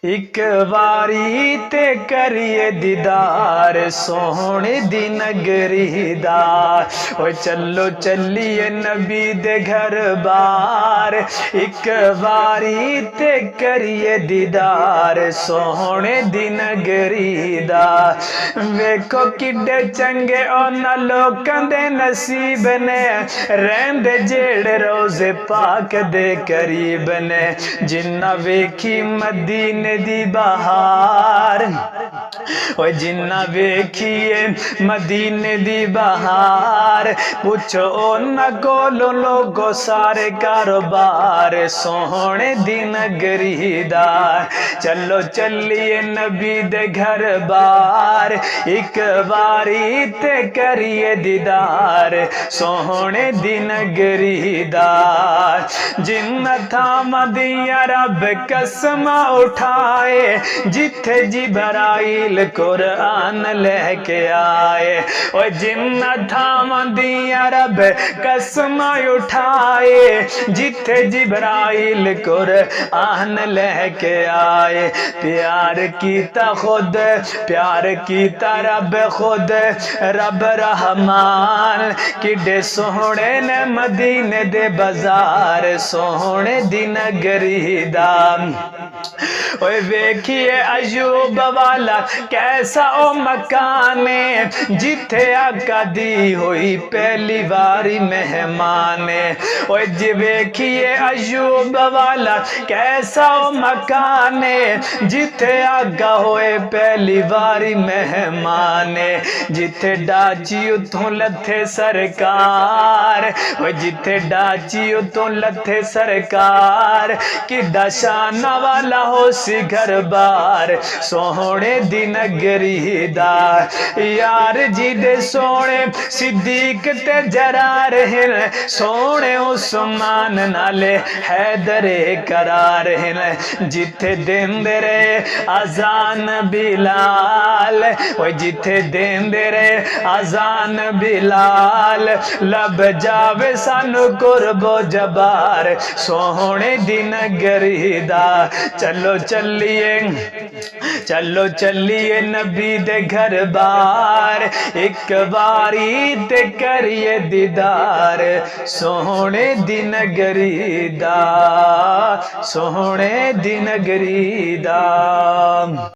एक बारी ते करिए दीदार सोहने दी नगरी दा। ओ चलो चलिए नबी दे घर बार, एक बारी ते करिए दीदार सोहने दी नगरी दा। वेखो किड्डे चंगे उन्हां लोकां दे नसीब ने रहंदे जेड़े रोज़े पाक दे करीब ने। जिन्ना वेखी मदीने दी बहार, ओ जिन्ना वेखिए मदीने दी बहार, पुछो उन्हां कोलों लोगो सारे कारोबार सोहने दी नगरी दा। चलो चलिए नबी दे घर बार, एक बारी ते करिए दीदार सोहने दी नगरी दा। जिन्ना थामा दिया रब कसम उठाए, जिथे जिबराइल कुरान लेके आए। ओ जिन्ना थामा दिया रब कसम उठाए, जिथे जिबराइल कुरान लेके आए। प्यार कीता खुद, प्यार कीता रब खुद, रब रहमान किडे सोहने ने मदीने दे बाजार सोहने दी नगरी दा। ओए वेखिए अयूब वाला कैसा ओ मकाने, जिथे आका दी हुई पहली बारी मेहमाने। ओए जी वेखिए अयूब वाला कैसा ओ मकाने, जिथे आका होए पहली बारी मेहमाने। जिथे डाची उतों लथे सरकार, ओए जिथे डाची उतों लथे सरकार, किड्डा शाना वाला हो सी घर बार सोहने दी नगरी दा। यार जी दे सोने सिद्दीक ते जरार हिन, सोने उस्मान नाले हैदरे करार हिन। जिथे देंदे रे अजान बिलाल, ओ जिथे देंदे रे अजान बिलाल, लब जावे सानू कुर्बो जबार सोहने दी नगरी दा। चलो चलिए, चलो चलिए नबी दे घर बार, एक बारी ते करिए दीदार सोहने दी नगरी दा, सोहने दी नगरी दा।